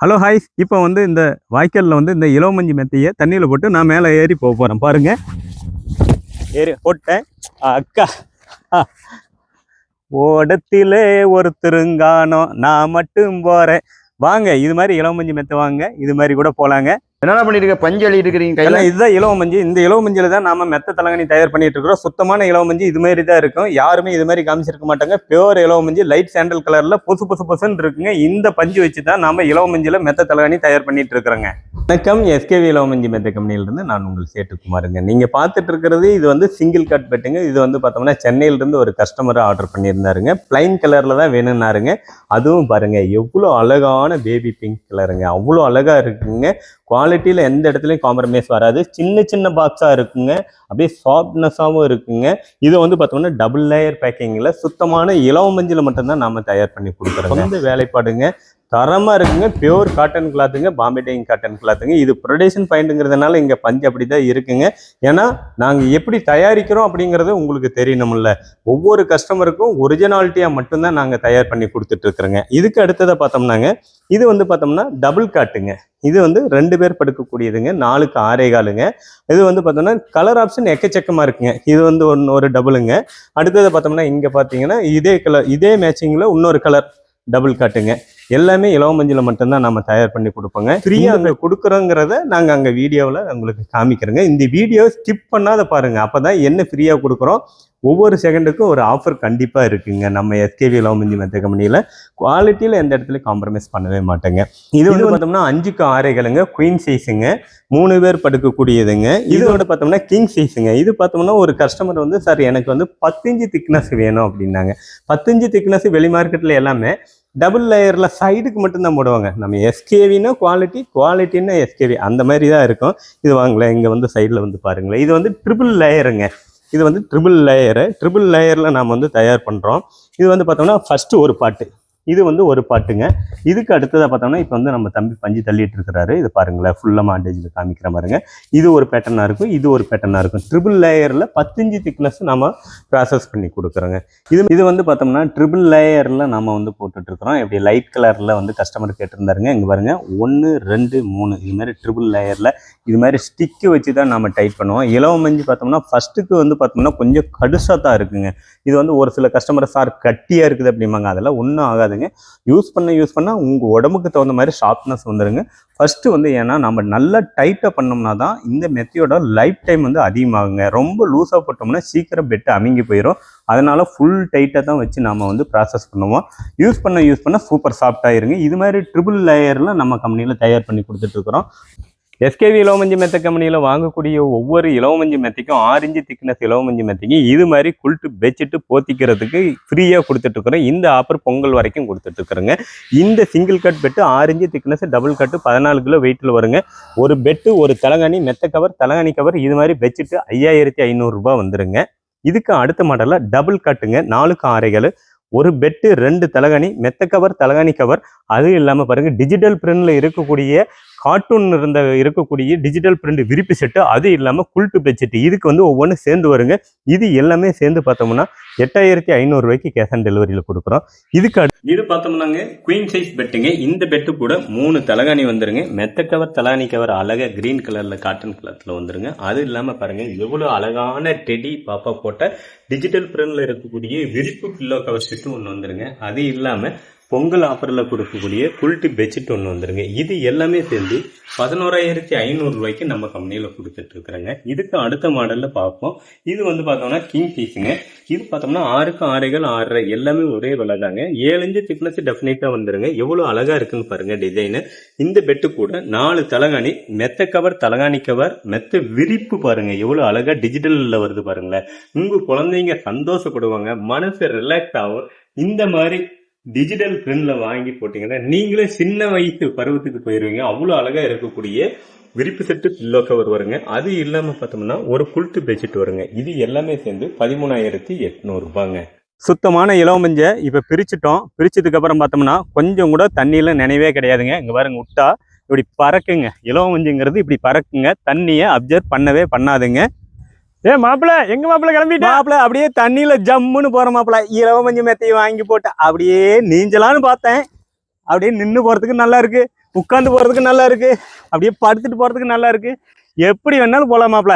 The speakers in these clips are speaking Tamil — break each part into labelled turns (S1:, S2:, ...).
S1: Hello hi. இப்போ வந்து இந்த வாய்க்காலில் வந்து இந்த இலவமஞ்சி மெத்தையை தண்ணியில் போட்டு நான் மேலே ஏறி போக போகிறேன். பாருங்க, ஏறி போட்டேன். அக்கா ஓடத்திலே ஒருத்தருங்கானோ நான் மட்டும் போகிறேன். வாங்க, இது மாதிரி இலவமஞ்சி மெத்தை வாங்க, இது மாதிரி கூட போகலாங்க.
S2: என்ன பண்ணிட்டு பஞ்சு அள்ளி இருக்கிறீங்க கையில?
S1: இதுதான் இலவமஞ்சி. இந்த இலவமஞ்சில தான் நாம மெத்த தலங்கணி தயார் பண்ணிட்டு இருக்கிறோம். சுத்தமான இலவமஞ்சி இது மாதிரி தான் இருக்கும். யாருமே இது மாதிரி காமிச்சிருக்க மாட்டாங்க. பியூர் இலவமஞ்சி லைட் சாண்டல் கலர்ல பொசு இருக்குங்க. இந்த பஞ்சு வச்சு தான் நாம இலவமஞ்சில மெத்த தலகணி தயார் பண்ணிட்டு இருக்கிறோங்க. வணக்கம், எஸ்கேவி இலவமஞ்சி மெத்த கம்பெனியிலிருந்து நான் உங்கள் சேட்டுக்குமாருங்க. நீங்க பார்த்துட்டு இருக்கிறது இது வந்து சிங்கிள் கட் பெட்டுங்க. இது வந்து பார்த்தோம்னா சென்னையிலிருந்து ஒரு கஸ்டமர் ஆர்டர் பண்ணியிருந்தாருங்க. பிளைன் கலர்ல தான் வேணும்னாருங்க. அதுவும் பாருங்க எவ்வளோ அழகான பேபி பிங்க் கலருங்க. அவ்வளோ அழகா இருக்குங்க. குவாலிட்டியில் எந்த இடத்துலையும் காம்ப்ரமைஸ் வராது. சின்ன சின்ன பாக்ஸாக இருக்குங்க. அப்படியே சாஃப்ட்னஸாகவும் இருக்குங்க. இது வந்து பார்த்தோம்னா டபுள் லேயர் பேக்கிங்கில் சுத்தமான இலவமஞ்சில் மட்டும்தான் நாம் தயார் பண்ணி கொடுக்குறோம். வந்து வேலைப்பாடுங்க தரமாக இருக்குங்க. பியூர் காட்டன் கிளாத்துங்க, பாம்பே டையிங் காட்டன் கிளாத்துங்க. இது ப்ரொடக்ஷன் பாயிண்ட்டுங்கிறதுனால இங்கே பஞ்சு அப்படி தான் இருக்குங்க. ஏன்னா நாங்கள் எப்படி தயாரிக்கிறோம் அப்படிங்கிறது உங்களுக்கு தெரியணும்ல. ஒவ்வொரு கஸ்டமருக்கும் ஒரிஜினாலிட்டியாக மட்டும்தான் நாங்கள் தயார் பண்ணி கொடுத்துட்ருக்குறோங்க. இதுக்கு அடுத்ததை பார்த்தோம்னாங்க, இது வந்து பார்த்தோம்னா டபுள் காட்டுங்க. இது வந்து 2 பேர் படுக்கக்கூடியதுங்க. 4க்கு 6.25ங்க. இது வந்து பார்த்தோம்னா கலர் ஆப்ஷன் எக்கச்சக்கமாக இருக்குங்க. இது வந்து ஒரு டபுளுங்க. அடுத்தது பார்த்தோம்னா இங்கே பார்த்தீங்கன்னா இதே கலர், இதே மேட்சிங்கில் இன்னொரு கலர் டபுள் காட்டுங்க. எல்லாமே இலவமஞ்சில மட்டும்தான் நம்ம தயார் பண்ணி கொடுப்போங்க. ஃப்ரீயாக அங்கே கொடுக்குறோங்கிறத நாங்கள் அங்கே வீடியோவில் உங்களுக்கு காமிக்கிறோங்க. இந்த வீடியோ ஸ்கிப் பண்ணாத பாருங்க. அப்போ தான் என்ன ஃப்ரீயாக கொடுக்குறோம். ஒவ்வொரு செகண்டுக்கும் ஒரு ஆஃபர் கண்டிப்பாக இருக்குங்க. நம்ம எஸ்கேவி இலவமஞ்சி மெத்த கம்பெனியில் குவாலிட்டியில் எந்த இடத்துலையும் காம்ப்ரமைஸ் பண்ணவே மாட்டேங்க. இது வந்து பார்த்தோம்னா 5க்கு 6.25ங்க. குயின் சைஸுங்க. 3 பேர் படுக்கக்கூடியதுங்க. இதோட பார்த்தோம்னா கிங் சைஸுங்க. இது பார்த்தோம்னா ஒரு கஸ்டமர் வந்து சார் எனக்கு வந்து 10 இன்ச்சு திக்னஸ் வேணும் அப்படின்னாங்க. 10 இன்ச்சு திக்னஸ் வெளி மார்க்கெட்டில் எல்லாமே டபுள் லேயரில் சைடுக்கு மட்டும்தான் போடுவாங்க. நம்ம எஸ்கேவின்னா குவாலிட்டின்னா எஸ்கேவி அந்த மாதிரி தான் இருக்கும். இது வாங்களேன், இங்கே வந்து சைடில் வந்து பாருங்களேன். இது வந்து ட்ரிபிள் லேயருங்க. இது வந்து ட்ரிபிள் லேயரில் நாம் வந்து தயார் பண்ணுறோம். இது வந்து பார்த்தோம்னா ஃபஸ்ட்டு ஒரு பாட்டு, இது வந்து ஒரு பாட்டுங்க. இதுக்கு அடுத்ததாக பார்த்தோம்னா இப்போ வந்து நம்ம தம்பி பஞ்சு தள்ளிட்டு இருக்கிறாரு. இது பாருங்களேன், ஃபுல்லாக மாண்டேஜில் காமிக்கிற மாதிரிங்க. இது ஒரு பேட்டர்னாக இருக்கும், இது ஒரு பேட்டர்னாக இருக்கும். ட்ரிபிள் லேயரில் 10 இன்ச்சு திக்னஸ் நம்ம ப்ராசஸ் பண்ணி கொடுக்குறோங்க. இது வந்து பார்த்தோம்னா ட்ரிபிள் லேயரில் நம்ம வந்து போட்டுட்ருக்குறோம். இப்படி லைட் கலரில் வந்து கஸ்டமர் கேட்டிருந்தாருங்க. இங்கே பாருங்க 1 2 3 இது மாதிரி ட்ரிபிள் லேயரில் இது மாதிரி ஸ்டிக்கு வச்சு தான் நம்ம டைட் பண்ணுவோம். இலவமஞ்சி பார்த்தோம்னா ஃபஸ்ட்டுக்கு வந்து பார்த்தோம்னா கொஞ்சம் கடுசாக தான் இருக்குங்க. இது வந்து ஒரு சில கஸ்டமர் சார் கட்டியாக இருக்குது அப்படிம்பாங்க. அதெல்லாம் ஒன்றும் ஆகாதுங்க. யூஸ் பண்ண உங்கள் உடம்புக்கு தகுந்த மாதிரி ஷார்ப்னஸ் வந்துடுங்க. ஃபஸ்ட்டு வந்து ஏன்னா நம்ம நல்லா டைட்டாக பண்ணோம்னா தான் இந்த மெத்தையோட லைஃப் டைம் வந்து அதிகமாகுங்க. ரொம்ப லூஸாக போட்டோம்னா சீக்கிரம் பெட்டு அமுங்கி போயிடும். அதனால் ஃபுல் டைட்டாக தான் வச்சு நம்ம வந்து ப்ராசஸ் பண்ணுவோம். யூஸ் பண்ண சூப்பர் சாஃப்டாகிருங்க. இது மாதிரி ட்ரிபிள் லேயரில் நம்ம கம்பெனியில் தயார் பண்ணி கொடுத்துட்ருக்குறோம். எஸ்கேவி இலவமஞ்சி மெத்த கம்பெனியில் வாங்கக்கூடிய ஒவ்வொரு இலவமஞ்சி மெத்தைக்கும் 6 இன்ச்சு திக்னஸ் இலவமஞ்சி மெத்தைக்கு இது மாதிரி குல்ட்டு பெட்ஷீட்டு போத்திக்கிறதுக்கு ஃப்ரீயாக கொடுத்துட்ருக்குறோம். இந்த ஆஃபர் பொங்கல் வரைக்கும் கொடுத்துட்ருக்குறோங்க. இந்த single cut bed 6 inch thickness double cut 14 kilo வெயிட்டில் வருங்க. ஒரு பெட்டு, ஒரு தலகாணி, மெத்த கவர், தலகாணி கவர் இது மாதிரி பெட்ஷீட்டு 5500 ரூபாய் வந்துருங்க. இதுக்கு அடுத்த மாடலில் டபுள் கட்டுங்க. 4க்கு 6.25 ஒரு பெட்டு, 2 தலகாணி, மெத்த கவர், தலகாணி கவர். அது இல்லாமல் பாருங்கள் டிஜிட்டல் பிரிண்டில் இருக்கக்கூடிய கார்ட்டூன் இருக்கக்கூடிய டிஜிட்டல் பிரிண்ட் விரிப்பு செட்டு. அது இல்லாமல் குல்ட்டு பெட்ஷீட் இதுக்கு வந்து ஒவ்வொன்றும் சேர்ந்து வருங்க. இது எல்லாமே சேர்ந்து பார்த்தோம்னா 8500 ரூபாய்க்கு கேஷ் ஆன் டெலிவரியில் கொடுக்குறோம். இது பார்த்தோம்னாங்க குயின் சைஸ் பெட்டுங்க. இந்த பெட்டு கூட 3 தலகாணி வந்துருங்க. மெத்த கவர், தலகாணி கவர் அழகாக கிரீன் கலரில் காட்டன் கிளாத்தில் வந்துருங்க. அது இல்லாமல் பாருங்கள் எவ்வளோ அழகான டெடி பாப்பா போட்ட டிஜிட்டல் பிரிண்டில் இருக்கக்கூடிய விரிப்பு பில்லோ கவர் செட்டு ஒன்று வந்துருங்க. அது இல்லாமல் பொங்கல் ஆஃபரில் கொடுக்கக்கூடிய குல்ட்டு பெட்ஷீட் ஒன்று வந்துருங்க. இது எல்லாமே சேர்ந்து 11500 ரூபாய்க்கு நம்ம கம்பெனியில் கொடுத்துட்ருக்குறோங்க. இதுக்கு அடுத்த மாடலில் பார்ப்போம். இது வந்து பார்த்தோம்னா கிங் பீஸுங்க. இது பார்த்தோம்னா 6க்கு 6.25 6.5 எல்லாமே ஒரே விலை தாங்க. 7 இன்ச்சு திக்னஸ் டெஃபினட்டாக வந்துருங்க. எவ்வளோ அழகாக இருக்குன்னு பாருங்கள் டிசைனு. இந்த பெட்டு கூட 4 தலகாணி, மெத்த கவர், தலகாணி கவர், மெத்த விரிப்பு பாருங்கள் எவ்வளோ அழகாக டிஜிட்டலில் வருது பாருங்களேன். உங்கள் குழந்தைங்க சந்தோஷப்படுவாங்க, மனசு ரிலாக்ஸ் ஆகும். இந்த மாதிரி டிஜிட்டல் பிரிண்ட்ல வாங்கி போட்டீங்கன்னா நீங்களே சின்ன வயசு பருவத்துக்கு போயிருவீங்க. அவ்வளோ அழகா இருக்கக்கூடிய விரிப்பு செட்டு பில்லோ கவர் வருங்க. அது இல்லாம பார்த்தோம்னா ஒரு குல்ட்டு பெட்ஷீட் வருங்க. இது எல்லாமே சேர்ந்து 13800 ரூபாங்க. சுத்தமான இலவமஞ்ச இப்ப பிரிச்சுட்டோம். பிரிச்சதுக்கு அப்புறம் பார்த்தோம்னா கொஞ்சம் கூட தண்ணியில நினைவே கிடையாதுங்க. இங்க பாருங்க, விட்டா இப்படி பறக்குங்க. இலவமஞ்சுங்கிறது இப்படி பறக்குங்க. தண்ணியை அப்சர்வ் பண்ணவே பண்ணாதுங்க.
S2: மாப்பிள்ள எங்க மாப்பிள்ள கிளம்பிட்டா?
S1: மாப்பிள்ள அப்படியே தண்ணியில ஜம்முன்னு போற மாப்பிள்ள. இலவமஞ்சி மெத்தையை வாங்கி போட்டு அப்படியே நீஞ்சலான்னு பார்த்தேன். அப்படியே நின்று போறதுக்கு நல்லா இருக்கு. உட்காந்து போறதுக்கு நல்லா இருக்கு, அப்படியே படுத்துட்டு போறதுக்கு நல்லா இருக்கு. எப்படி வேணாலும் போலாம் மாப்பிள.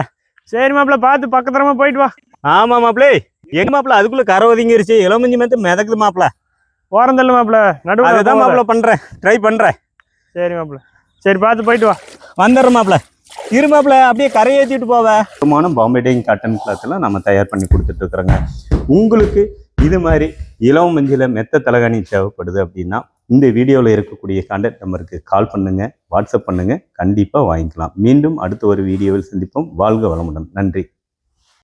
S2: சரி மாப்பிள்ள, பார்த்து பக்கத்துறமா போயிட்டு வா.
S1: ஆமா மாப்பிளே, எங்க மாப்பிள அதுக்குள்ள கரை ஒதுங்கிருச்சு, இளமஞ்சி மெத்த மிதக்குது மாப்பிள.
S2: ஓரம் தள்ளு மாப்பிள்ள, நடுவில்
S1: அதுதான் மாப்பிள பண்றேன், ட்ரை பண்றேன்.
S2: சரி மாப்பிள்ள, சரி பார்த்து போயிட்டு வா.
S1: வந்துடுறேன் மாப்பிள. இரு மாப்பிள, அப்படியே கரையேற்றிட்டு போவேன். சுத்தமான பாம்பே டையிங் காட்டன் கிளாத் எல்லாம் நம்ம தயார் பண்ணி கொடுத்துட்டு இருக்கிறோங்க. உங்களுக்கு இது மாதிரி இளம் மஞ்சில மெத்த தலகாணி தேவைப்படுது அப்படின்னா இந்த வீடியோவில் இருக்கக்கூடிய கான்டாக்ட் நம்பருக்கு கால் பண்ணுங்க, வாட்ஸ்அப் பண்ணுங்க, கண்டிப்பாக வாங்கிக்கலாம். மீண்டும் அடுத்த ஒரு வீடியோவில் சந்திப்போம். வாழ்க வளமுடன். நன்றி.